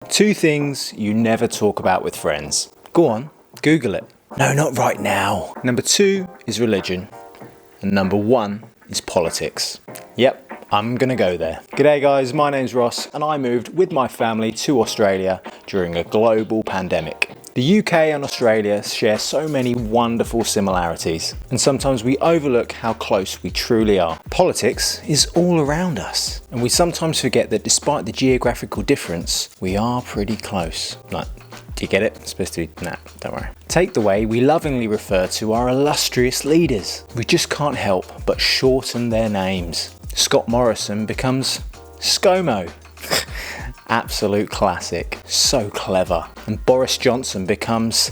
2 things you never talk about with friends. Go on, Google it. No, not right now. Number 2 is religion. And number 1 is politics. Yep, I'm gonna go there. G'day guys, my name's Ross and I moved with my family to Australia during a global pandemic. The UK and Australia share so many wonderful similarities, and sometimes we overlook how close we truly are. Politics is all around us, and we sometimes forget that despite the geographical difference, we are pretty close. Like, do you get it? It's supposed to be, nah, don't worry. Take the way we lovingly refer to our illustrious leaders. We just can't help but shorten their names. Scott Morrison becomes ScoMo. Absolute classic. So clever. And Boris Johnson becomes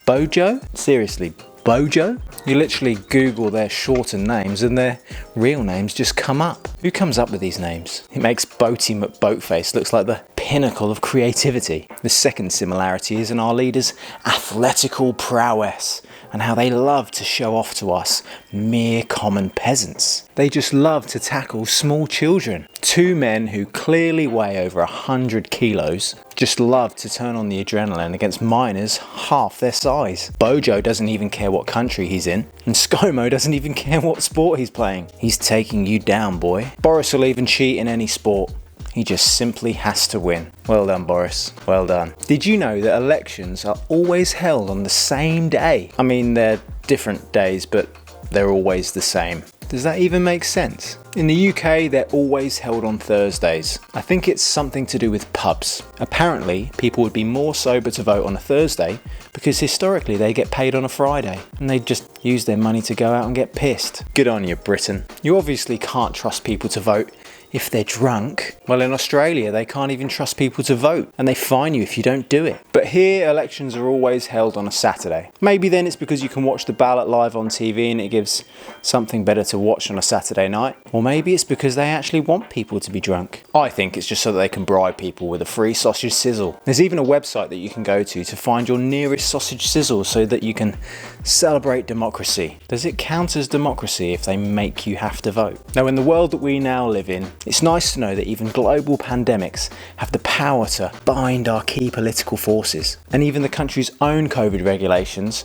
Bojo? Seriously, Bojo? You literally Google their shortened names and their real names just come up. Who comes up with these names? It makes Boaty McBoatface looks like the pinnacle of creativity. The second similarity is in our leaders' athletical prowess and how they love to show off to us mere common peasants. They just love to tackle small children. 2 men who clearly weigh over 100 kilos just love to turn on the adrenaline against minors half their size. Bojo doesn't even care what country he's in, and ScoMo doesn't even care what sport he's playing. He's taking you down, boy. Boris will even cheat in any sport. He just simply has to win. Well done, Boris. Well done. Did you know that elections are always held on the same day? I mean, they're different days, but they're always the same. Does that even make sense? In the UK, they're always held on Thursdays. I think it's something to do with pubs. Apparently, people would be more sober to vote on a Thursday because historically they get paid on a Friday and they just use their money to go out and get pissed. Good on you, Britain. You obviously can't trust people to vote if they're drunk. Well, in Australia, they can't even trust people to vote and they fine you if you don't do it. But here, elections are always held on a Saturday. Maybe then it's because you can watch the ballot live on TV and it gives something better to watch on a Saturday night. Or maybe it's because they actually want people to be drunk. I think it's just so that they can bribe people with a free sausage sizzle. There's even a website that you can go to find your nearest sausage sizzle so that you can celebrate democracy. Does it count as democracy if they make you have to vote? Now, in the world that we now live in, it's nice to know that even global pandemics have the power to bind our key political forces. And even the country's own COVID regulations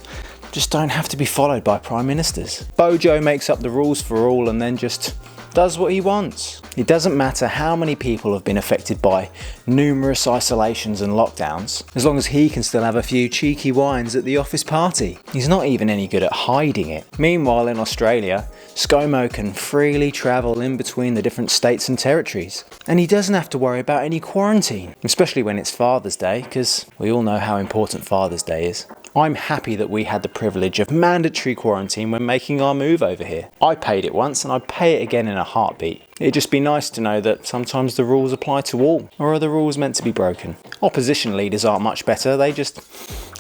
just don't have to be followed by prime ministers. Bojo makes up the rules for all and then just does what he wants. It doesn't matter how many people have been affected by numerous isolations and lockdowns, as long as he can still have a few cheeky wines at the office party. He's not even any good at hiding it. Meanwhile, in Australia, ScoMo can freely travel in between the different states and territories. And he doesn't have to worry about any quarantine, especially when it's Father's Day, because we all know how important Father's Day is. I'm happy that we had the privilege of mandatory quarantine when making our move over here. I paid it once and I'd pay it again in a heartbeat. It'd just be nice to know that sometimes the rules apply to all, or are the rules meant to be broken? Opposition leaders aren't much better, they just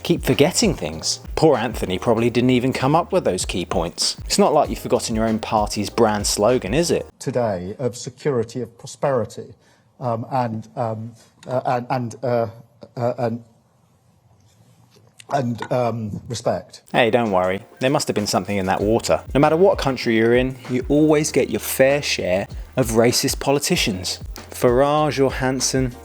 keep forgetting things. Poor Anthony probably didn't even come up with those key points. It's not like you've forgotten your own party's brand slogan, is it? Today of security, of prosperity, and respect. Hey, don't worry. There must have been something in that water. No matter what country you're in, you always get your fair share of racist politicians. Farage or Hanson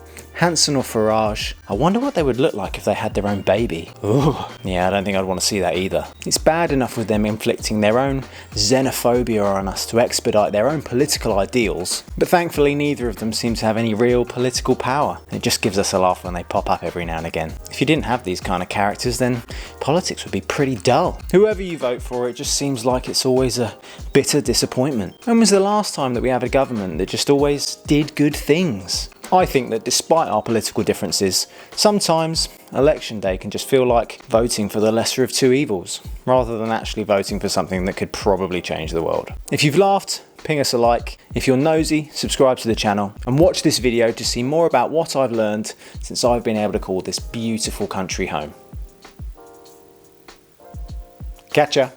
or Farage. I wonder what they would look like if they had their own baby. Ooh. Yeah, I don't think I'd want to see that either. It's bad enough with them inflicting their own xenophobia on us to expedite their own political ideals, but thankfully neither of them seem to have any real political power. It just gives us a laugh when they pop up every now and again. If you didn't have these kind of characters, then politics would be pretty dull. Whoever you vote for, it just seems like it's always a bitter disappointment. When was the last time that we had a government that just always did good things? I think that despite our political differences, sometimes election day can just feel like voting for the lesser of 2 evils, rather than actually voting for something that could probably change the world. If you've laughed, ping us a like. If you're nosy, subscribe to the channel and watch this video to see more about what I've learned since I've been able to call this beautiful country home. Catch ya!